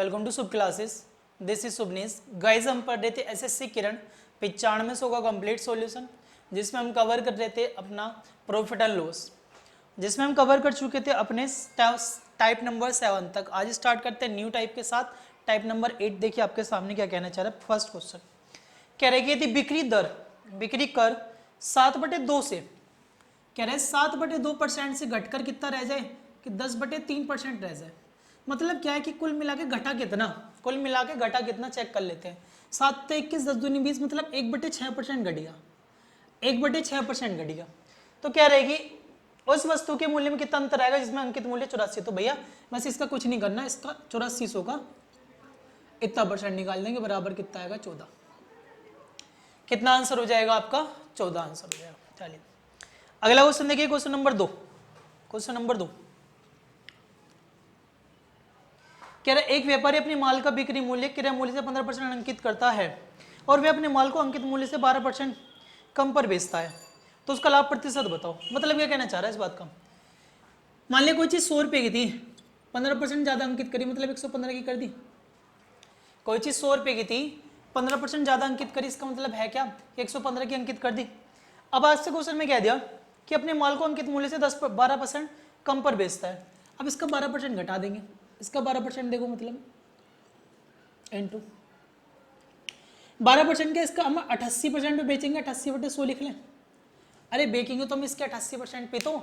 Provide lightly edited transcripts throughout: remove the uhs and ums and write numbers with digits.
Welcome to Shubh classes. This is Shubhnish. Guys हम पढ़ रहे थे एसएससी किरण 9500 का कंप्लीट सॉल्यूशन, जिसमें हम कवर कर रहे थे अपना प्रॉफिट एंड लॉस, जिसमें हम कवर कर चुके थे अपने टाइप नंबर 7 तक। आज स्टार्ट करते हैं न्यू टाइप के साथ, टाइप नंबर 8। देखिए आपके सामने क्या कहना चाह रहा है। फर्स्ट क्वेश्चन कह रहे कि यदि बिक्री कर 7/2 से कह रहे 7/2% से घटकर कितना रह जाए कि 10/3% रह जाए। मतलब क्या है कि कुल मिला के घटा कितना चेक कर लेते हैं। 7 तो 21, 10 दूनी 20, मतलब 1/6% घट गया, 1/6% घट गया। तो क्या रहेगी उस वस्तु के मूल्य में कितना अंतर आएगा जिसमें अंकित मूल्य 84। तो भैया बस इसका कुछ नहीं करना, इसका 8400 का इतना परसेंट निकाल देंगे, बराबर कितना आएगा 14। कितना आंसर हो जाएगा आपका 14 आंसर हो जाएगा। चलिए अगला क्वेश्चन देखिए, क्वेश्चन नंबर 2। कह रहा एक व्यापारी अपने माल का बिक्री मूल्य क्रय मूल्य से 15% अंकित करता है और वे अपने माल को अंकित मूल्य से 12% कम पर बेचता है, तो उसका लाभ प्रतिशत बताओ। मतलब क्या कहना चाह रहा है इस बात का। मान लिया कोई चीज 100 रुपए की थी, 15% ज्यादा अंकित करी, मतलब 115 की कर दी। कोई चीज 100 रुपए की थी, 15% ज्यादा अंकित करी, इसका मतलब है क्या 115 की अंकित कर दी। अब आज से क्वेश्चन में कह दिया कि अपने माल को अंकित मूल्य से 12% कम पर बेचता है। अब इसका 12% घटा देंगे, इसका 12% देखो, मतलब N2 12% के इसका हम 88% पे बेचेंगे, 88/100 लिख लें। अरे बेचेंगे तो हम इसके 88% पे, तो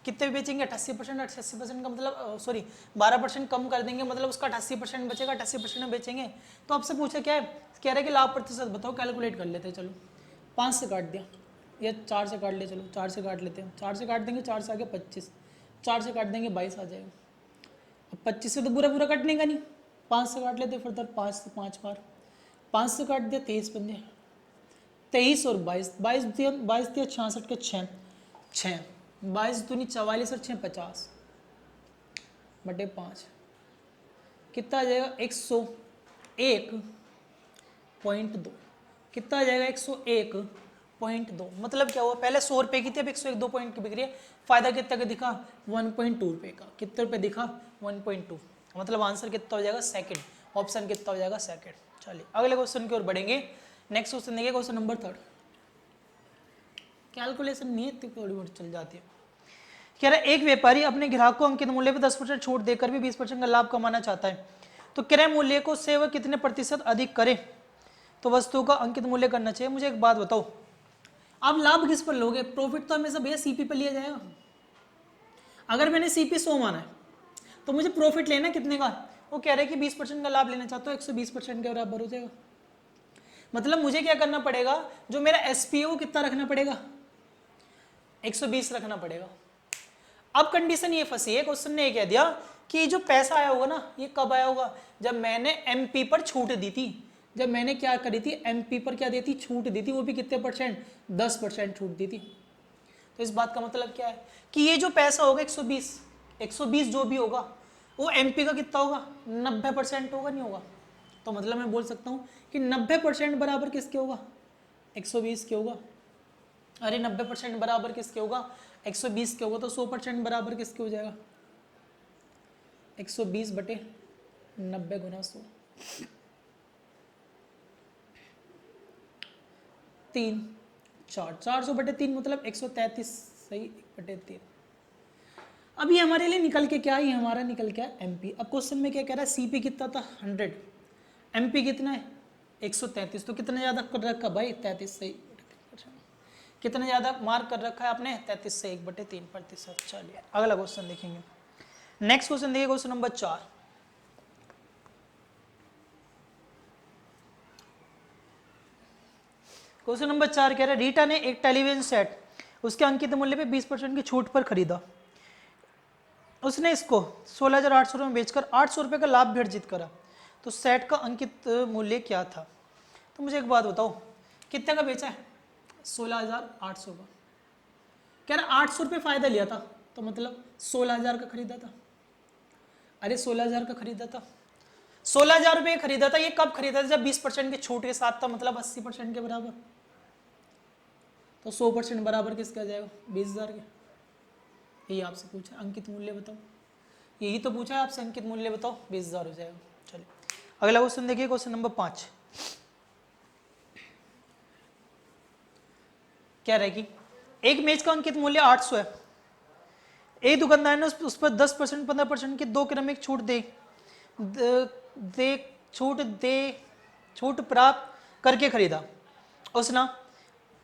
कितने पे बेचेंगे 88%, 88% का मतलब सॉरी 12% कम कर देंगे, मतलब उसका 88% बचेगा, 88% में बेचेंगे। तो आपसे पूछा क्या है, कह रहा है कि लाभ प्रतिशत बताओ। कैलकुलेट कर लेते हैं, चलो 5 से काट दिया या 4 से काट लिया, चलो 4 से काट लेते हैं। 4 से काट देंगे, 4 से आगे 25, 4 से काट देंगे 22 आ जाएगा। अब 25 से तो पूरा कटने का नहीं, 5 से काट लेते फर्दर, 5 से 5 बार, 5 से काट दिया 23 बन जाए, 23 और 22, 22 दिया 66 के 6, 22 दूनी 44 और 6 50/5 कितना आ जाएगा 101.2। कितना आ जाएगा 101.2। मतलब क्या हुआ, पहले 100 रुपए की थी, अब 101.2 पॉइंट की बिक रही है। फायदा कितना का दिखा 1.2 रुपए का। कितने रुपए दिखा 1.2, मतलब आंसर कितना हो जाएगा सेकंड। ऑप्शन कितना हो जाएगा सेकंड। चलिए अगले क्वेश्चन की ओर बढ़ेंगे। नेक्स्ट क्वेश्चन देखिए, क्वेश्चन नंबर 3। कैलकुलेशन नहीं है, थोड़ी बहुत चल जाती है। कह रहा है एक व्यापारी अपने ग्राहक को अंकित मूल्य पर 10% छूट देकर भी 20% का लाभ कमाना चाहता है, तो क्रय मूल्य को से वह कितने प्रतिशत अधिक करे तो वस्तु का अंकित मूल्य करना चाहिए। मुझे एक बात बताओ, आप लाभ किस पर लोगे। प्रॉफिट तो हमेशा भैया सीपी पर लिया जाएगा। अगर मैंने सीपी 100 माना है तो मुझे प्रॉफिट लेना कितने का। वो कह रहे हैं कि 20% का लाभ लेना चाहता हूँ, 120% के बराबर हो जाएगा। मतलब मुझे क्या करना पड़ेगा, जो मेरा एसपीओ कितना रखना पड़ेगा 120 रखना पड़ेगा। अब कंडीशन ये फंसी है, क्वेश्चन ने ये कह दिया कि जो पैसा आया होगा ना, ये कब आया होगा, जब मैंने एमपी पर छूट दी थी। जब मैंने क्या करी थी, एमपी पर क्या दी थी, छूट दी थी, वो भी कितने परसेंट 10% छूट दी थी। तो इस बात का मतलब क्या है कि ये जो पैसा होगा 120 जो भी होगा वो एमपी का कितना होगा 90% होगा, नहीं होगा। तो मतलब मैं बोल सकता हूँ कि 90% बराबर किसके होगा 120 के होगा। अरे 90% बराबर किसके होगा 120 के होगा, तो 100% बराबर किसके हो जाएगा 120/90 गुना 100, 3 4 400/3 मतलब 133, सही 1/3। अब ये हमारे लिए निकल के क्या है, ये हमारा निकल के एमपी। अब क्वेश्चन में क्या कह रहा है, सीपी कितना था 100, एमपी कितना है 133, तो कितना ज़्यादा कर रखा भाई 33 से, कितना ज़्यादा मार्क कर रखा है आपने 33 से 1/3%। चलिए अगला क्वेश्चन देखेंगे। नेक्स्ट क्वेश्चन देखिए, क्वेश्चन नंबर 4। क्वेश्चन नंबर 4 कह रहा है रीटा ने एक टेलीविजन सेट उसके अंकित मूल्य पे 20% की छूट पर खरीदा। उसने इसको 16,800 में बेचकर 800 रुपये का लाभ भी अर्जित करा, तो सेट का अंकित मूल्य क्या था। तो मुझे एक बात बताओ, कितने का बेचा है 16,800 का। कह रहा 800 रुपये फायदा लिया था, तो मतलब 16,000 का खरीदा था। अरे 16,000 का खरीदा था, 16,000 रुपये खरीदा था। ये कब खरीदा था, जब 20% की छूट के साथ था, मतलब 80% के बराबर। तो 100% बराबर किसके आ जाएगा 20,000 के। यही आपसे पूछा अंकित मूल्य बताओ, यही तो पूछा है आपसे अंकित मूल्य बताओ, 20,000 हो जाएगा। चलिए अगला क्वेश्चन देखिए, क्वेश्चन नंबर 5 क्या रहेगी। एक मेज का अंकित मूल्य 800 है। एक दुकानदार ने उस पर 10% 15% की 2 क्रमिक छूट छूट प्राप्त करके खरीदा। उसने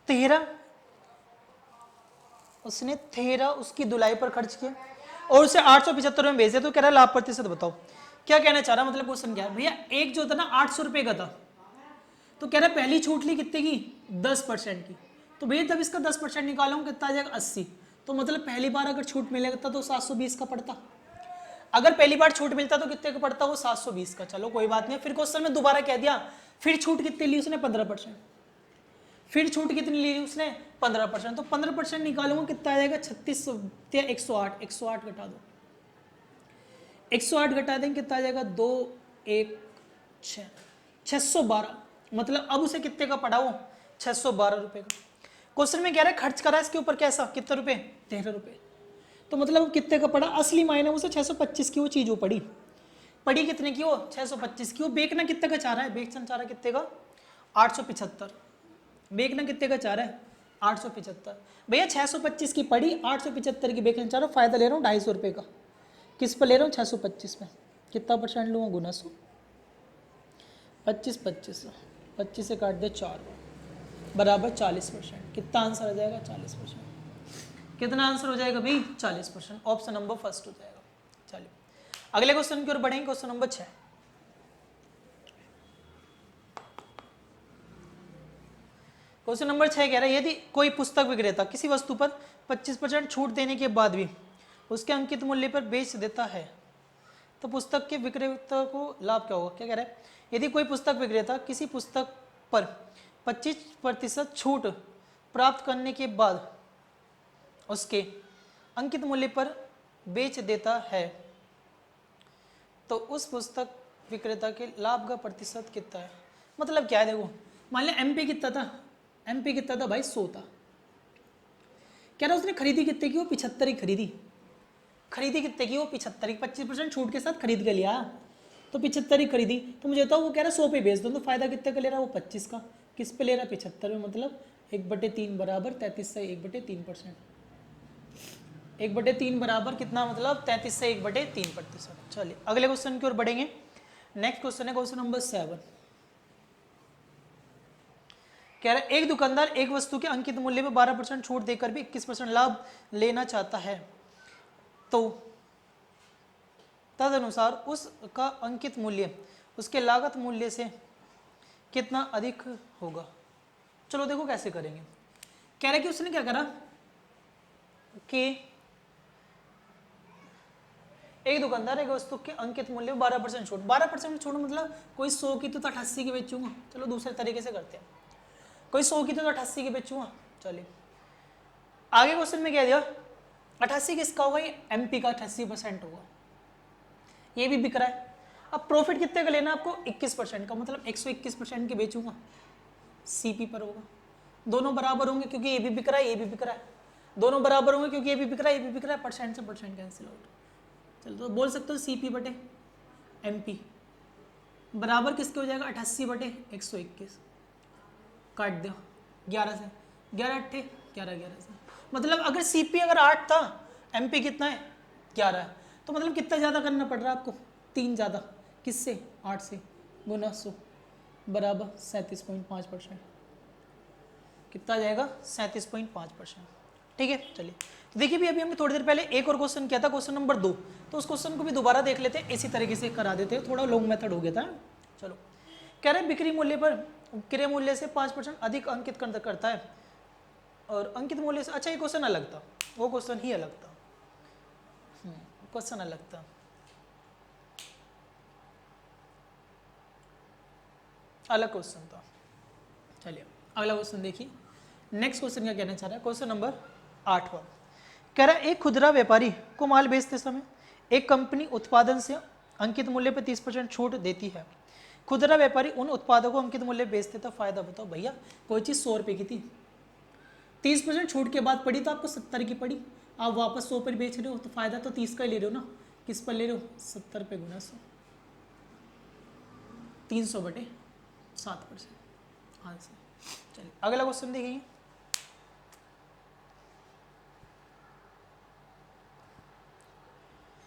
13 उसकी धुलाई पर खर्च किए और उसे 875 में बेच दिया। तो कह रहा है लाभ प्रतिशत बताओ। क्या कहना चाह रहा, मतलब क्वेश्चन क्या है भैया, एक जो था ना 800 रुपए का था, तो कह रहा है पहली छूट ली कितने की, 10% की। तो भैया जब इसका 10% निकालूंगा कितना आ जाएगा, 80। तो मतलब पहली बार अगर छूट मिलेगा तो 720 का पड़ता। अगर पहली बार छूट मिलता तो कितने का पड़ता, वो 720 का। चलो कोई बात नहीं। फिर क्वेश्चन में दोबारा कह दिया, फिर छूट कितनी ली उसने, 15%। फिर छूट कितनी ली उसने, 15%। तो 15% निकालूंगा कितना आ जाएगा, 36 या 108। 108 घटा दो, 108 घटा देंगे कितना आ जाएगा, 2 1 6 612। मतलब अब उसे कितने का पड़ा वो, 612 रुपए का। क्वेश्चन में कह रहा है खर्च करा इसके ऊपर कैसा, कितने रुपए, 13 रुपए। तो मतलब कितने का पड़ा, असली मायने उसे 625 की वो चीज वो पड़ी कितने की, वो 625 की। वो बेचना कितने का चाह रहा है, बेचना चाह रहा है कितने का, 875। बेचना कितने का चाह रहा है, 875। भैया 625 की पड़ी, 875 की बेचना चाह रहा हूँ, फायदा ले रहा हूँ 250 रुपये का। किस पर ले रहा हूँ, 625 में। कितना परसेंट लूँगा, गुना 100, 25 से काट दे 4 बराबर 40%। कितना आंसर हो जाएगा, 40%। कितना आंसर हो जाएगा भाई, 40%। ऑप्शन नंबर फर्स्ट हो जाएगा। चलिए अगले क्वेश्चन की ओर बढ़ेंगे, क्वेश्चन नंबर 6। क्वेश्चन नंबर 6 कह रहा है यदि कोई पुस्तक विक्रेता किसी वस्तु पर 25% छूट देने के बाद भी उसके अंकित मूल्य पर बेच देता है तो पुस्तक के विक्रेता को लाभ क्या होगा। क्या कह रहा है, यदि कोई पुस्तक विक्रेता किसी पुस्तक पर 25% छूट प्राप्त करने के बाद उसके अंकित मूल्य पर बेच देता है तो उस पुस्तक विक्रेता के लाभ का प्रतिशत कितना है। मतलब क्या है, देखो मान लिया एमपी कितना था, एमपी कितना था भाई, 100 था। कह रहा उसने खरीदी कितने की, वो 75 ही खरीदी। खरीदी कितने की, वो 75 की, 25% छूट के साथ खरीद के लिया तो 75 ही खरीदी। तो मुझे बताओ वो कह रहा है 100 पे बेच दो, तो फायदा कितने का ले रहा है, वो 25 का। किस पे ले रहा है, 75 में। मतलब 1/3 बराबर 33 से 1/3%। 1/3 बराबर कितना, मतलब 33 से 1/3%। चलिए अगले क्वेश्चन की ओर बढ़ेंगे। नेक्स्ट क्वेश्चन है क्वेश्चन नंबर 7। कह रहा है एक दुकानदार एक वस्तु के अंकित मूल्य में 12% छूट देकर भी 21% लाभ लेना चाहता है तो तदनुसार उसका अंकित मूल्य उसके लागत मूल्य से कितना अधिक होगा। चलो देखो कैसे करेंगे। कह रहा है कि उसने क्या करा कि एक दुकानदार एक वस्तु के अंकित मूल्य में 12% छूट, 12% छूट मतलब कोई 100 की तो 88 की बेचूंगा। चलो दूसरे तरीके से करते हैं, कोई 100 की तो 88 की बेचूंगा। चलिए आगे क्वेश्चन में क्या दिया, 88 किसका होगा, ये एमपी का 88% होगा, ये भी बिक रहा है। अब प्रॉफिट कितने का लेना आपको, 21% का, मतलब 121% के बेचूंगा, सीपी पर होगा। दोनों बराबर होंगे क्योंकि ये भी बिक रहा है, ये भी बिक रहा है। दोनों बराबर होंगे क्योंकि ये भी बिक रहा है, ये भी बिक रहा है। परसेंट से परसेंट कैंसिल आउट। चलो तो बोल सकते हो सीपी बटे एमपी बराबर किसके हो जाएगा, 88/121। काट दो 11 से, 11 अट्ठे 11 11 से। मतलब अगर सीपी अगर 8 था, एमपी कितना है 11 है, तो मतलब कितना ज़्यादा करना पड़ रहा है आपको, 3 ज़्यादा। किससे, 8 से, गुना 100 बराबर 37.5%। कितना आ जाएगा, 37.5%। ठीक है। चलिए तो देखिए भी अभी हमने थोड़ी देर पहले एक और क्वेश्चन किया था, क्वेश्चन नंबर 2। तो उस क्वेश्चन को भी दोबारा देख लेते हैं, इसी तरीके से करा देते हैं, थोड़ा लॉन्ग मेथड हो गया था। चलो कह रहे हैं बिक्री मूल्य पर क्रय मूल्य से 5% अधिक अंकित करता है और अंकित मूल्य से, अच्छा ये क्वेश्चन अलग था, वो क्वेश्चन ही अलग था, क्वेश्चन अलग था। अलग क्वेश्चन था। चलिए अगला क्वेश्चन देखिए। नेक्स्ट क्वेश्चन क्या कहना चाह रहा है, क्वेश्चन नंबर 8वां। कह रहा है एक खुदरा व्यापारी को माल बेचते समय एक कंपनी उत्पादन से अंकित मूल्य पर 30% छूट देती है। खुदरा व्यापारी उन उत्पादों को अंकित मूल्य बेचते तो फायदा बताओ। भैया कोई चीज़ 100 रुपये की थी, 30% छूट के बाद पड़ी तो आपको 70 की पड़ी, आप वापस 100 पर बेच रहे हो तो फायदा तो 30 का ही ले रहे हो ना। किस पर ले रहे हो, 70 पे गुना 100। 300/7%। आंसर। चलिए अगला क्वेश्चन देखिए।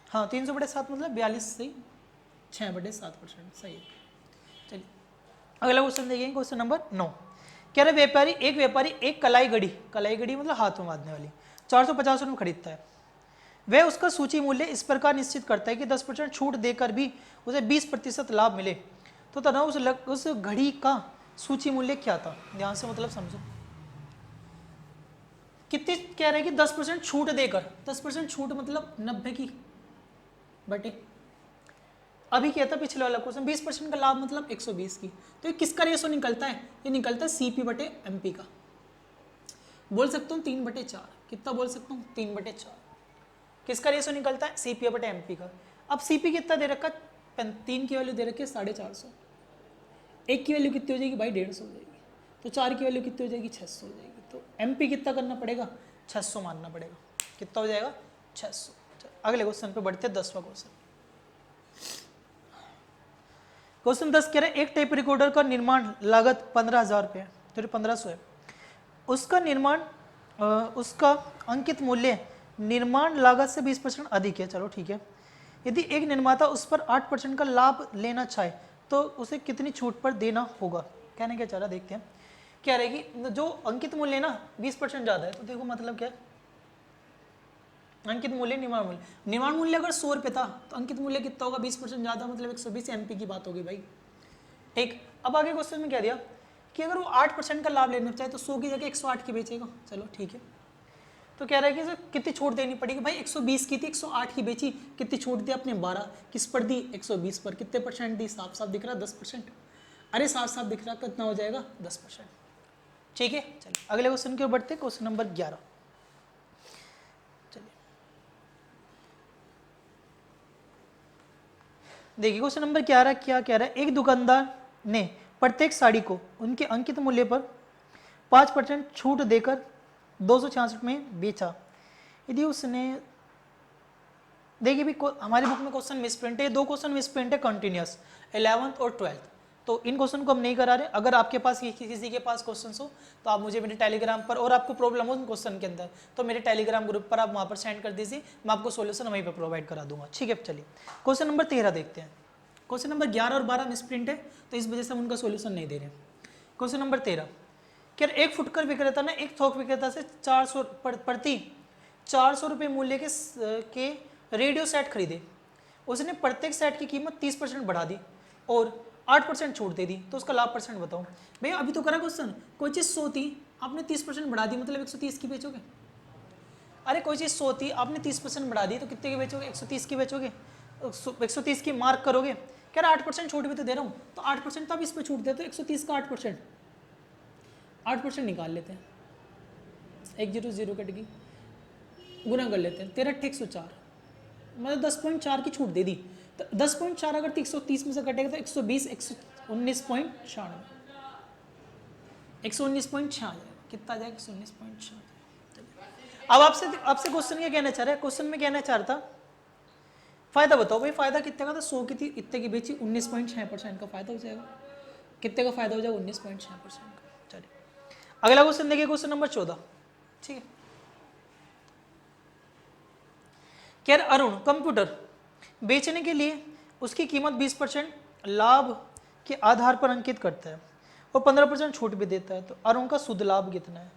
हाँ 300/7 मतलब 42 से 6/7%, सही है। चलिए अगला क्वेश्चन देखिए, क्वेश्चन नंबर 9। कह रहे एक व्यापारी एक कलाई घड़ी मतलब हाथ में बांधने वाली 450 रुपये खरीदता है। वह उसका सूची मूल्य इस प्रकार निश्चित करता है कि 10% छूट देकर भी उसे 20% लाभ मिले। तो तथा उस घड़ी का सूची मूल्य क्या था? ध्यान से मतलब समझो। कितनी कह रहे हैं कि 10% छूट देकर, 10% छूट मतलब 90 की बटे, अभी क्या था पिछले वाला क्वेश्चन 20% का लाभ मतलब 120 की। तो ये किसका रेशो निकलता है? ये निकलता है CP/MP का। बोल सकता हूँ 3/4। कितना बोल सकता हूँ? 3/4। किसका रेशो निकलता है? CP/MP का। अब CP कितना दे रखा? 3 की वैल्यू दे रखी है 450। 1 की वैल्यू कितनी हो जाएगी भाई? 150 हो जाएगी। तो 4 की वैल्यू कितनी हो जाएगी? 600 हो जाएगी। तो MP कितना करना पड़ेगा? 600 मानना पड़ेगा। कितना हो जाएगा? 600। अगले क्वेश्चन पे बढ़ते हैं, 10वां क्वेश्चन। क्वेश्चन 10 कह रहे एक टेप रिकॉर्डर का निर्माण लागत 15,000 रुपये, तो 1500 है। उसका निर्माण उसका अंकित मूल्य निर्माण लागत से 20% अधिक है। चलो ठीक है। यदि एक निर्माता उस पर 8% का लाभ लेना चाहे तो उसे कितनी छूट पर देना होगा? कहने क्या चाह रहा, देखते हैं। क्या रहेगी? जो अंकित मूल्य ना 20% ज़्यादा है, तो देखो मतलब क्या है, अंकित मूल्य निर्माण मूल्य अगर 100 रुपये था तो अंकित मूल्य कितना होगा? 20% ज़्यादा मतलब 120 MP की बात होगी भाई। ठीक। अब आगे क्वेश्चन में क्या दिया कि अगर वो 8% का लाभ लेना चाहे तो 100 की जगह 108 की बेचेगा। चलो ठीक है। तो कह रहा है कि कितनी छूट देनी पड़ेगी भाई? 120 की थी, 108 की बेची, कितनी छूट दी आपने? 12। किस पर दी? 120 पर। कितने परसेंट दी? साफ साफ दिख रहा 10%। अरे साफ साफ दिख रहा कितना हो जाएगा? 10%। ठीक है। चलिए अगले क्वेश्चन की ओर बढ़ते हैं, क्वेश्चन नंबर 11। चलिए देखिए क्वेश्चन नंबर 11 क्या कह रहा है। एक दुकानदार ने प्रत्येक साड़ी को उनके अंकित मूल्य पर 5% छूट देकर 266 में बेचा। यदि उसने, देखिए भी हमारी बुक में क्वेश्चन मिसप्रिंट है, 2 क्वेश्चन मिसप्रिंट है कंटिन्यूस, 11th और 12th। तो इन क्वेश्चन को हम नहीं करा रहे। अगर आपके पास किसी के पास क्वेश्चन हो तो आप मुझे मेरे टेलीग्राम पर, और आपको प्रॉब्लम हो उन क्वेश्चन के अंदर तो मेरे टेलीग्राम ग्रुप पर आप वहाँ पर सेंड कर दीजिए, मैं आपको सोल्यूशन वहीं पर प्रोवाइड करा दूंगा। ठीक है। चलिए क्वेश्चन नंबर 13 देखते हैं। क्वेश्चन नंबर 11 और 12 मिसप्रिंट है तो इस वजह से हम उनका सोल्यूशन नहीं दे रहे। क्वेश्चन नंबर 13 क्या एक फुटकर विक्रेता ने एक थोक विक्रेता से 400 प्रति 400 रुपये मूल्य के रेडियो सेट खरीदे। उसने प्रत्येक सेट की कीमत 30% बढ़ा दी और 8% छूट दे दी, तो उसका लाभ परसेंट बताओ। भैया अभी तो करा क्वेश्चन, कोई चीज़ 100 थी, आपने 30% बढ़ा दी मतलब 130 की बेचोगे। अरे कोई चीज़ 100 थी, आपने 30% बढ़ा दी तो कितने की बेचोगे? 130 की बेचोगे। 130 की मार्क करोगे। कह रहा 8% छूट भी तो दे रहा हूँ, तो 8% तो आप इस पर छूट देते हो। 130 का 8% निकाल लेते हैं, 1 0 0 कटेगी, गुना कर लेते हैं, 13 8 104 मतलब 10.4 की छूट दे दी। तो 10.4 अगर 130 में से कटेगा तो 120 119.96 119.96 कितना आ जाएगा? 119.96। अब आपसे क्वेश्चन क्या कहना चाह रहा है? क्वेश्चन में कहना चाह रहा था फायदा बताओ भाई। फायदा कितने का था? 100 की थी, इतने की बेची, 19.6% का फायदा हो जाएगा। कितने का फायदा हो जाएगा? 19.6% का। चलिए अगला क्वेश्चन देखिए, क्वेश्चन नंबर 14। ठीक है। क्या अरुण कंप्यूटर बेचने के लिए उसकी कीमत 20% लाभ के आधार पर अंकित करता है और 15% छूट भी देता है, तो अरुण का शुद्ध लाभ कितना है?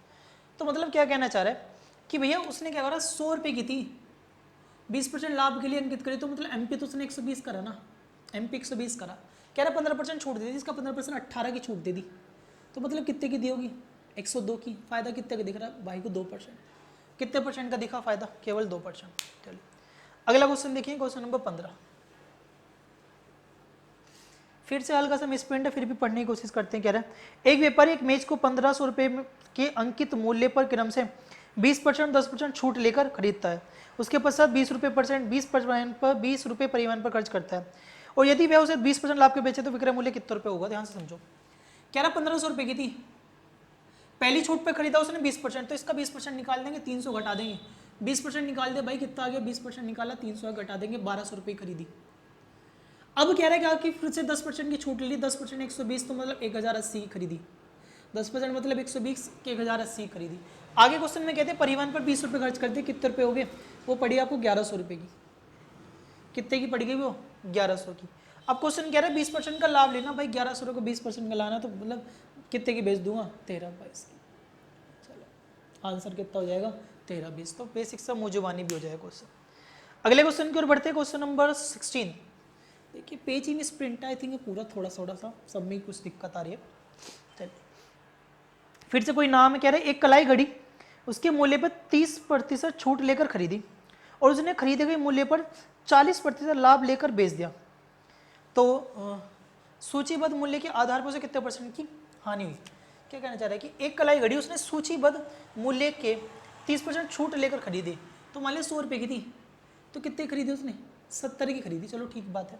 तो मतलब क्या कहना चाह रहा है कि भैया उसने क्या करा, 100 रुपये की थी, 20% लाभ के लिए अंकित करी, तो मतलब MP तो उसने 120 करा ना, MP 120 करा। कह रहा 15% छूट दे दी, इसका 15% 18 की छूट दे दी, तो मतलब कितने की दी होगी? 102 की। फायदा कितने का दिख रहा है भाई को? 2%। कितने परसेंट का दिखा फायदा? केवल 2%। चलिए अगला क्वेश्चन देखिए, क्वेश्चन नंबर 15। फिर से हल्का सा मिसप्रिंट है, फिर भी पढ़ने की कोशिश करते हैं। कह रहा है एक व्यापारी एक मेज को 1500 रुपये के अंकित मूल्य पर क्रम से 20% 10% छूट लेकर खरीदता है। उसके पश्चात 20 रुपये परिवहन पर खर्च करता है, और यदि वह उसे 20% लाभ के बेचे तो विक्रय मूल्य कितने रुपये होगा? ध्यान से समझो। कह रहा 1500 रुपये की थी, पहली छूट पे खरीदा उसने 20%, तो इसका 20% निकाल देंगे, 300 घटा देंगे। 20% निकाल दे भाई, कितना आ गया? 20% निकाला, 300 घटा देंगे, 1200 रुपये खरीदी। अब कह रहा है कि आपकी फिर से 10% की छूट ले ली, 10% 120 तो मतलब 1080 की खरीदी, 10% मतलब 120 के 1080 खरीदी। आगे क्वेश्चन में कहते हैं परिवहन पर 20 रुपये खर्च करते, कितने रुपये हो गए? वो पड़ी आपको 1100 रुपये की। कितने की पड़ गई वो? 1100 की। अब क्वेश्चन कह रहा है 20% का लाभ लेना, भाई 1100 को 20% का लाना तो मतलब कितने की बेच दूंगा? 13-22 की। चलो आंसर कितना हो जाएगा? 13-20। तो बेसिक सा मुजुबानी भी हो जाएगा क्वेश्चन। अगले क्वेश्चन की ओर बढ़ते हैं, क्वेश्चन नंबर 16। देखिए पेज ही में प्रिंट आई थिंक पूरा थोड़ा सा सब में कुछ दिक्कत आ रही है। चलिए फिर से कोई नाम है, कह रहे एक कलाई घड़ी उसके मूल्य पर 30% छूट लेकर खरीदी और उसने खरीदे गए मूल्य पर 40% लाभ लेकर बेच दिया, तो सूचीबद्ध मूल्य के आधार पर उसे कितने परसेंट की हानि हुई? क्या कहना चाह रहा है कि एक कलाई घड़ी उसने सूचीबद्ध मूल्य के 30% छूट लेकर खरीदी, तो मान लिया 100 रुपये की थी, तो कितने खरीदी उसने? 70 की खरीदी, चलो ठीक बात है।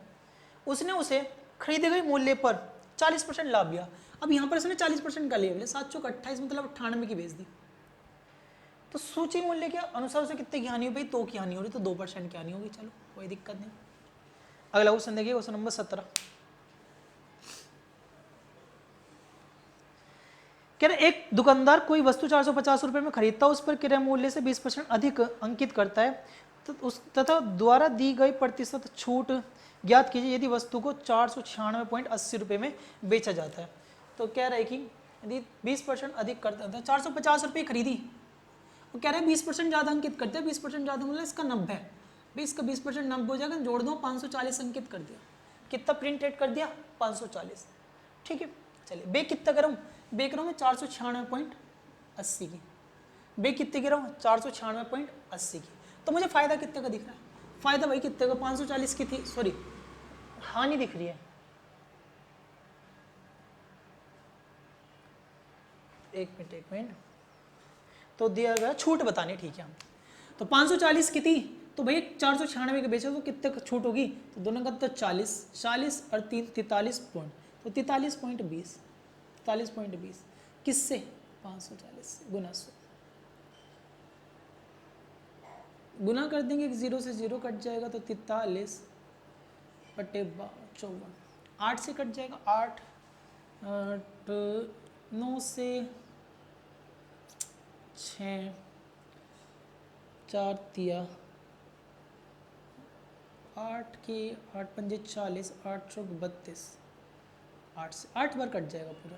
उसने उसे खरीदे गए मूल्य पर 40% लाभ लिया। अब यहाँ पर उसने 40% का लिया, 7 चौक 28 मतलब 98 की बेच दी, तो सूची मूल्य के अनुसार उसे कितने की हानि हुई? भाई 2 की हानि हो रही, तो 2% की हानि होगी, चलो कोई दिक्कत नहीं। अगला क्वेश्चन देखिए, क्वेश्चन नंबर 17। कह रहे एक दुकानदार कोई वस्तु 450 रुपये में खरीदता है, उस पर क्रय मूल्य से 20% अधिक अंकित करता है, तो उस तथा द्वारा दी गई प्रतिशत छूट ज्ञात कीजिए यदि वस्तु को 496.80 रुपये में बेचा जाता है। तो कह रहा है कि यदि 20% अधिक करता था, 450 रुपये खरीदी, वो कह रहे हैं 20% ज़्यादा अंकित करते हैं, 20% ज़्यादा मतलब इसका 90 है, 20 का 20% 90 हो जाएगा, जोड़ दो 540 अंकित कर दिया। कितना प्रिंट रेट कर दिया? 540। ठीक है, चलिए बे कितना करूँ? बे करूँ मैं 496.80 की। बे कितने की रहा हूँ? 496.80 की। तो मुझे फायदा कितने का दिख रहा है? फायदा भाई कितने का? 540 की थी, सॉरी हानि दिख रही है, एक मिनट तो दिया गया छूट बतानी, ठीक है हम तो 540 की थी, तो भाई 496 के बेचो तो कितने छूट होगी? तो दोनों का तो 40 और 3 43 पॉइंट, तो 43.20 43.20 किससे? 540 गुना 100 गुना कर देंगे, 0 से 0 कट जाएगा, तो 43 बटे 54, 8 से कट जाएगा, 8 9 से 6 4 तिया 8 के 8 पंजे 40, 8 चौक 32, 8 से 8 बार कट जाएगा पूरा,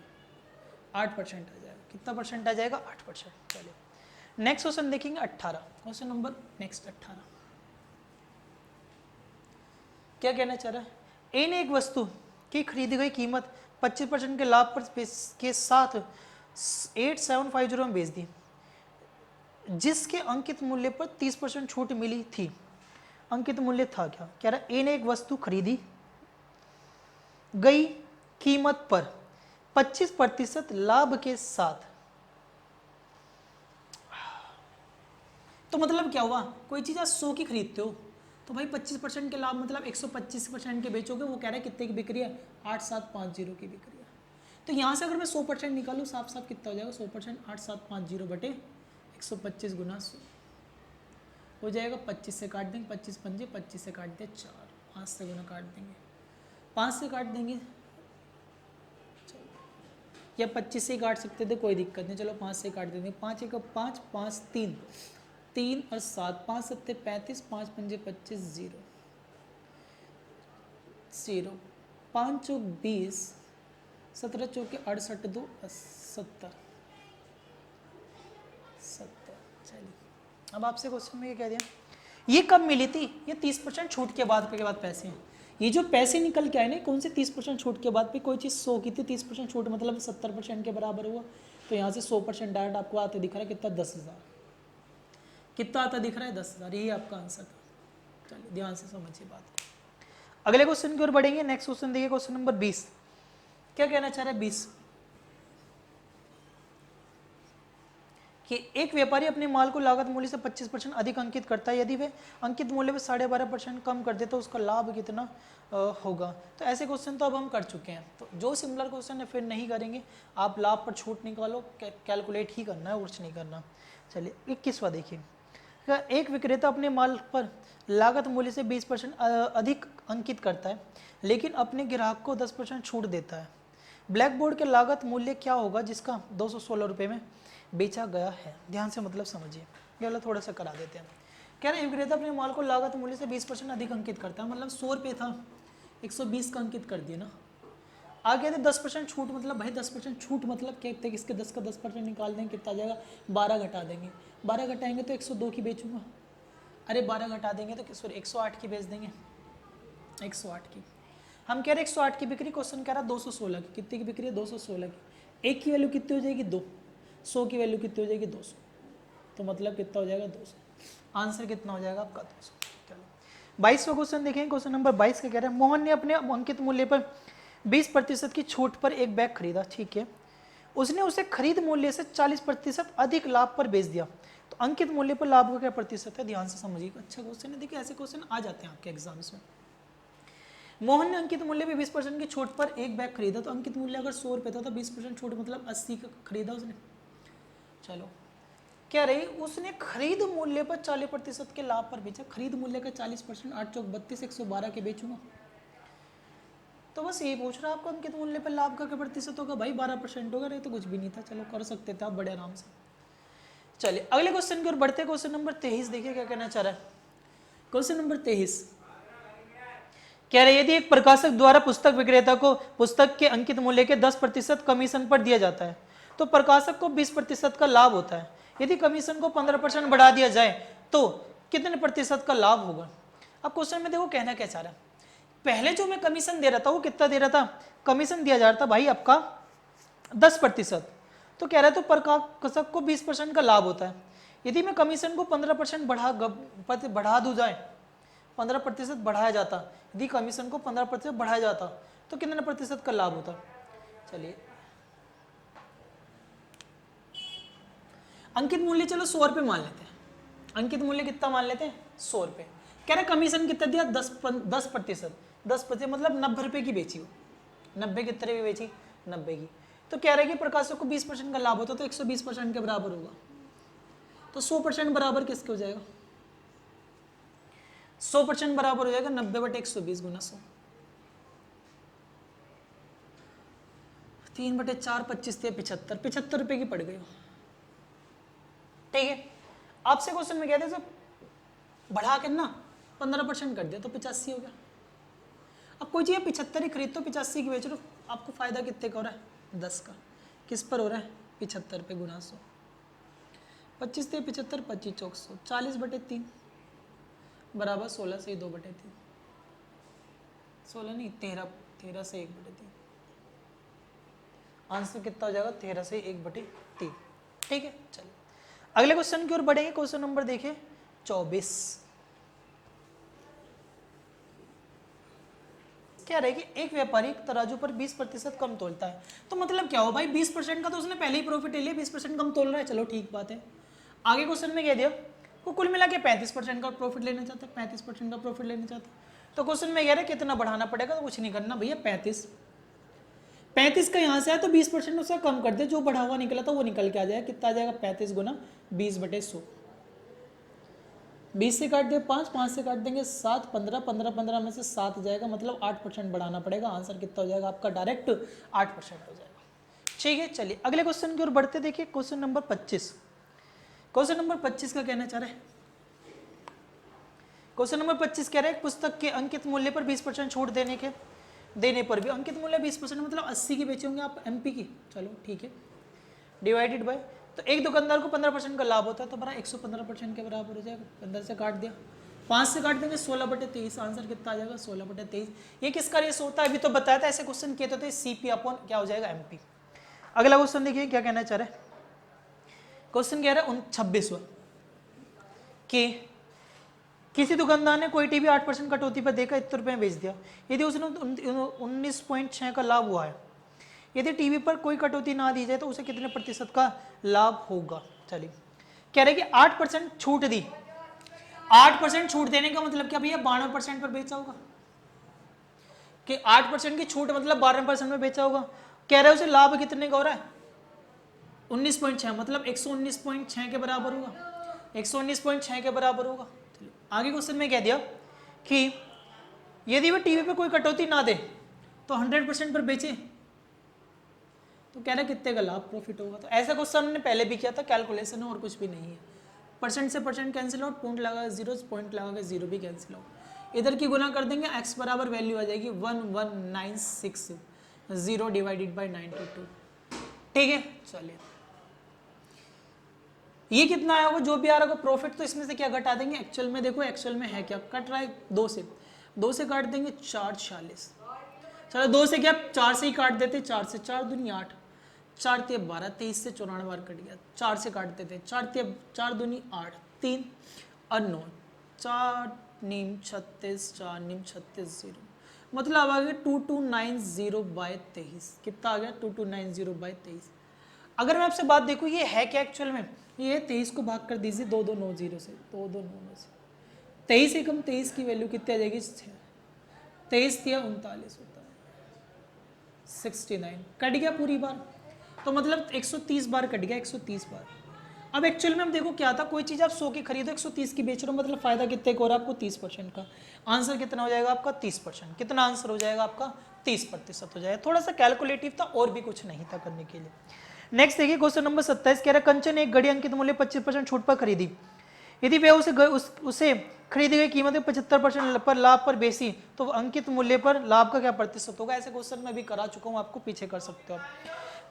8% आ जाएगा। कितना परसेंट आ जाएगा? 8%। चलिए नेक्स्ट क्वेश्चन देखेंगे 18, क्वेश्चन नंबर नेक्स्ट 18। क्या कहना चाह रहा है? ए ने एक वस्तु की खरीदी गई कीमत 25% के लाभ पर के साथ 8750 में बेच दी, जिसके अंकित मूल्य पर 30% छूट मिली थी। अंकित मूल्य था क्या? कह रहा है ए ने एक वस्तु खरीदी गई कीमत पर 25% लाभ के साथ, तो मतलब क्या हुआ? कोई चीज़ आप 100 की खरीदते हो तो भाई 25% के लाभ मतलब 125% के बेचोगे, वो कह रहा है कितने की बिक रही है? 8750 की बिक रही है। तो यहाँ से अगर मैं 100% निकालूँ, साफ साफ कितना हो जाएगा? 100% 8750 बटे 125 गुना 100 हो जाएगा, 25 से काट देंगे, 25 पंजे 25 से काट दिया 4, 5 से गुना काट देंगे, 5 से काट देंगे, या 25 से काट सकते थे, कोई दिक्कत नहीं, चलो 5 से काट देंगे, 5 एक 5 5 3 3 और 7 5 7 35, 5 पंजे 25 0 0 5 चौक 20, 17 चौके 68 2 70 70। चलिए अब आपसे क्वेश्चन में ये कह दिया, ये कब मिली थी? ये 30% छूट के बाद पैसे हैं। ये जो पैसे निकल के आए ना, कौन से 30% छूट के बाद? पे कोई चीज़ 100 की थी, 30% छूट मतलब 70% के बराबर हुआ, तो यहाँ से 100% डायरेक्ट आपको आते दिख रहा है कितना? 10,000। कितना आता दिख रहा है? 10,000। यही आपका आंसर था। चलिए ध्यान से समझिए बात को। अगले क्वेश्चन की ओर बढ़ेंगे। नेक्स्ट क्वेश्चन देखिए, क्वेश्चन नंबर 20। क्या कहना चाह रहा है? 20 कि एक व्यापारी अपने माल को लागत मूल्य से 25% अधिक अंकित करता है, यदि वे अंकित मूल्य में 12.5% कम कर दे तो उसका लाभ कितना होगा? तो ऐसे क्वेश्चन तो अब हम कर चुके हैं, तो जो सिमिलर क्वेश्चन है फिर नहीं करेंगे। आप लाभ पर छूट निकालो, कैलकुलेट ही करना है, कुछ नहीं करना। चलिए 21वां देखिए, एक विक्रेता अपने माल पर लागत मूल्य से 20% अधिक अंकित करता है, लेकिन अपने ग्राहक को 10% छूट देता है। ब्लैक बोर्ड के लागत मूल्य क्या होगा जिसका 216 रुपये में बेचा गया है? ध्यान से मतलब समझिए, ये वाला थोड़ा सा करा देते हैं। कह रहे हैं विक्रेता अपने माल को लागत मूल्य से 20% अधिक अंकित करता है, मतलब 100 रुपये था 120 का अंकित कर दिया ना। आगे थे 10% छूट, मतलब भाई 10% छूट मतलब क्या थे, इसके 10 का 10% निकाल देंगे, कितना आ जाएगा 12 घटा देंगे, 12 घटाएंगे तो 102 की बेचूंगा, अरे 12 घटा देंगे तो सॉरी 108 की बेच देंगे, 108 की। हम कह रहे 108 की बिक्री, क्वेश्चन कह रहा 216 की। कितनी की बिक्री है? 216 की। एक की वैल्यू कितनी हो जाएगी? 2। 100 की वैल्यू कितनी हो जाएगी? 200। तो मतलब कितना हो जाएगा? 200। आंसर कितना हो जाएगा आपका? 200। चलो 22वां क्वेश्चन देखें। क्वेश्चन नंबर 22 का कह रहा है मोहन ने अपने अंकित मूल्य पर 20% की छूट पर एक बैग खरीदा, ठीक है। उसने उसे खरीद मूल्य से 40% अधिक लाभ पर बेच दिया, तो अंकित मूल्य पर लाभ का क्या प्रतिशत है? ध्यान से समझिएगा, अच्छा क्वेश्चन है। देखिए ऐसे क्वेश्चन आ जाते हैं आपके एग्जाम्स में। मोहन ने अंकित मूल्य पे 20% की छूट पर एक बैग खरीदा, तो अंकित मूल्य अगर 100 रुपये था तो 20% छूट मतलब 80 का खरीदा उसने। चलो क्या रही, उसने खरीद मूल्य पर 40% के लाभ पर बेचा। खरीद मूल्य का 40%, 8 चौक 32, 112 के बेचूंगा। तो बस यही पूछ रहा आपको अंकित मूल्य पर लाभ का क्या प्रतिशत होगा? भाई 12% होगा, नहीं तो कुछ भी नहीं था। चलो कर सकते थे आप बड़े आराम से। चलिए अगले क्वेश्चन की ओर बढ़ते। क्वेश्चन नंबर 23 देखिए क्या कहना चाह रहा है। क्वेश्चन नंबर 23 कह रहे यदि एक प्रकाशक द्वारा पुस्तक विक्रेता को पुस्तक के अंकित मूल्य के 10% कमीशन पर दिया जाता है, तो प्रकाशक को 20% का लाभ होता है। यदि कमीशन को 15% बढ़ा दिया जाए तो कितने प्रतिशत का लाभ होगा? अब क्वेश्चन में देखो कहना क्या चाह रहा है। पहले जो मैं कमीशन दे रहा था वो कितना दे रहा था? कमीशन दिया जा रहा था भाई आपका 10%, तो कह रहा है तो प्रकाशक को 20% का लाभ होता है। यदि मैं कमीशन को 15% बढ़ा दूं जाए, 15% बढ़ाया जाता, यदि कमीशन को 15% बढ़ाया जाता तो कितने प्रतिशत का लाभ होता? चलिए अंकित मूल्य चलो 100 रुपये मान लेते हैं। अंकित मूल्य कितना मान लेते हैं? 100 रुपये। कह रहे कमीशन कितना दिया? 10%। 10% मतलब 90 रुपये की बेची हो। 90 कितने की बेची? 90 की। तो कह रहे कि प्रकाशक को 20% का लाभ होता तो 120% के बराबर होगा। तो 100% बराबर किसके हो जाएगा? 100% बराबर हो जाएगा 90/120 गुना 100। 3/4 25 थे 75, 75 रुपये की पड़ गई। ठीक है, आपसे क्वेश्चन में कहते हैं बढ़ा के ना 15% कर दिया तो 85 हो गया। अब कोई चीज़ 75 ही खरीद तो 85 की बेच रहे हो, आपको फायदा कितने का हो रहा है? 10 का। किस पर हो रहा है? 75 पे गुना 100। 25 थे 75, 25 चौक 100, 40/3 बराबर 16 से 2/3। 16 नहीं 13, 13 से 1/3। आंसर कितना हो जाएगा? 13 से 1/3। ठीक है, चलिए अगले क्वेश्चन की ओर बढ़ेंगे। क्वेश्चन नंबर देखिए 24। क्या रहे कि एक व्यापारी तराजू पर 20% कम तोलता है, तो मतलब क्या हो भाई? 20% का तो उसने पहले ही प्रॉफिट ले लिया, 20% कम तोल रहा है, चलो ठीक बात है। आगे क्वेश्चन में कह दिया वो कुल मिला के 35% का प्रॉफिट लेना चाहता है, 35% का प्रॉफिट लेना चाहता है। तो क्वेश्चन में कह रहे कितना बढ़ाना पड़ेगा? तो कुछ नहीं करना भैया, 35 का यहाँ से है तो 20% उसका कम कर दे, जो बढ़ा हुआ निकला था वो निकल के आ जाएगा। कितना आ जाएगा? 35 गुना 20/100। 20 से काट दिया 5, 5 से काट देंगे 7, 15, 15, 15 में से 7 जाएगा, मतलब 8% बढ़ाना पड़ेगा। आंसर कितना हो जाएगा आपका? डायरेक्ट 8% हो जाएगा। ठीक है, चलिए अगले क्वेश्चन की ओर बढ़ते। देखिए क्वेश्चन नंबर 25। क्वेश्चन नंबर 25 का कहना चाह रहे हैं। क्वेश्चन नंबर 25 कह रहे हैं पुस्तक के अंकित मूल्य पर 20% छूट देने पर भी अंकित मूल्य 20% मतलब 80 की बेचे होंगे आप MP की। चलो ठीक है, डिवाइडेड बाय, तो एक दुकानदार को 15% का लाभ होता है तो बड़ा 115% के बराबर हो जाएगा। 15 से काट दिया, 5 से काट देंगे 16/23। आंसर कितना आ जाएगा? 16/23। ये किसका रेस होता है? अभी तो बताया था, ऐसे क्वेश्चन किए थे CP अपॉन क्या हो जाएगा? MP। अगला क्वेश्चन देखिए क्या कहना चाह रहा है। क्वेश्चन कह रहा है 26वां कि किसी दुकानदार ने कोई टीवी 8% कटौती पर देकर इतने रुपये में बेच दिया। यदि उसने 19.6 का लाभ हुआ है, यदि टीवी पर कोई कटौती ना दी जाए तो उसे कितने प्रतिशत का लाभ होगा? चलिए कह रहे कि 8% छूट दी। 8% छूट देने का मतलब क्या भैया? 12% पर बेचा होगा। कि 8% की छूट मतलब 12% में बेचा होगा। कह रहे उसे लाभ कितने का हो रहा है? 19.6, मतलब 119.6 के बराबर होगा। 119.6 के बराबर होगा। चलिए आगे क्वेश्चन में कह दिया कि यदि वह टीवी पे कोई कटौती ना दे तो 100% पर बेचे, तो कह रहा है कितने का लाभ प्रॉफिट होगा। तो ऐसा क्वेश्चन हमने पहले भी किया था, कैलकुलेशन है और कुछ भी नहीं है। परसेंट से परसेंट कैंसिल आउट, पॉइंट लगा जीरो, पॉइंट लगा के जीरो भी कैंसिल आउट। इधर की गुना कर देंगे, x बराबर वैल्यू आ जाएगी 1196 डिवाइडेड बाई 92। ठीक है, चलिए ये कितना आया होगा जो भी आ रहा होगा प्रॉफिट, तो इसमें से क्या घटा देंगे। एक्चुअल में देखो, एक्चुअल में है क्या, कट रहा है 2 से काट देंगे 446। चलो 2 से क्या 4 से ही काट देते, 4 से 4 दूनी 8, 4 तिया 12, 23 से 94 बार कट गया, 4 से काटते थे, 4 दूनी 8, 3 और 9, 4 नीम 36, 4 नीम 36, 0, मतलब आ गया 2290/23। कितना आ गया 2290/23। अगर मैं आपसे बात देखूँ ये है क्या एक्चुअल में, ये 23 को भाग कर दीजिए 2290 से, 2290 से 23 एकम 23 की वैल्यू कितनी आ जाएगी 6, 23 तिया 39 होता है 69, कट गया पूरी बार, तो मतलब 130 बार कट गया, 130 बार। अब एक्चुअल में हम देखो क्या था, कोई चीज़ आप 100 की खरीदो 130 की बेच रहे हो, मतलब फायदा कितने का हो रहा है आपको 30% का। आंसर कितना हो जाएगा आपका 30%। कितना आंसर हो जाएगा आपका 30% हो जाएगा। थोड़ा सा कैलकुलेटिव था और भी कुछ नहीं था करने के लिए। नेक्स्ट देखिए क्वेश्चन नंबर 27 कह रहा है कंचन ने एक घड़ी अंकित मूल्य 25% छूट पर खरीदी, यदि वह उसे खरीदी गई कीमत में 75% पर लाभ पर बेची तो अंकित मूल्य पर लाभ का क्या प्रतिशत होगा। ऐसे क्वेश्चन मैं भी करा चुका हूं, आपको पीछे कर सकते हो आप।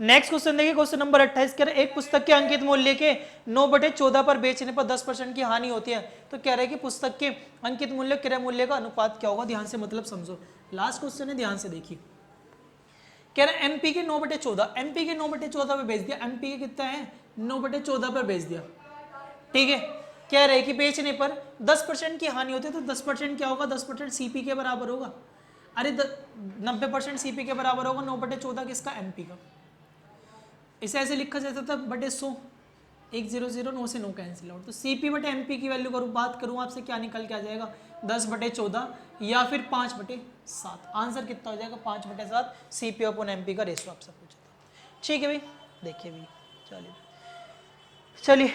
नेक्स्ट क्वेश्चन देखिए क्वेश्चन नंबर 28 कह रहा है एक पुस्तक के अंकित मूल्य के 9/14 पर बेचने पर 10% की हानि होती है, तो कह रहा है कि पुस्तक के अंकित मूल्य क्रय मूल्य का अनुपात क्या होगा। ध्यान से मतलब समझो, लास्ट क्वेश्चन है, ध्यान से देखिए। कह रहा है एमपी के 9/14, एमपी के 9/14 पे बेच दिया, एमपी के कितना है 9/14 पर बेच दिया। ठीक है, कह रहे कि बेचने पर 10% की हानि होती है, तो 10% क्या होगा 10% सीपी के बराबर होगा। अरे 90% सीपी के बराबर होगा 9/14 किसका एमपी का। इसे ऐसे लिखा जाता था बटे 100, 100 9 से 9 कैंसिल आउट, तो सीपी बटे एमपी की वैल्यू करूँ बात करूँ आपसे क्या निकल के आ जाएगा 10/14 या फिर 5/7। आंसर कितना हो जाएगा 5/7 सीपी अपॉन एमपी का रेशो आपसे पूछा था। ठीक है भाई, देखिए भाई, चलिए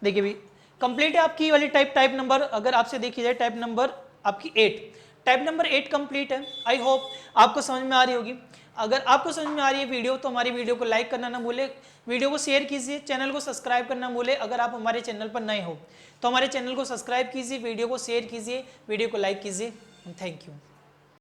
देखिए भाई कंप्लीट है आपकी वाली टाइप नंबर। अगर आपसे देखी जाए टाइप नंबर आपकी 8, टाइप नंबर 8 कंप्लीट है। आई होप आपको समझ में आ रही होगी। अगर आपको समझ में आ रही है वीडियो तो हमारी वीडियो को लाइक करना ना भूले, वीडियो को शेयर कीजिए, चैनल को सब्सक्राइब करना भूले। अगर आप हमारे चैनल पर नए हो तो हमारे चैनल को सब्सक्राइब कीजिए, वीडियो को शेयर कीजिए, वीडियो को लाइक कीजिए। Thank you.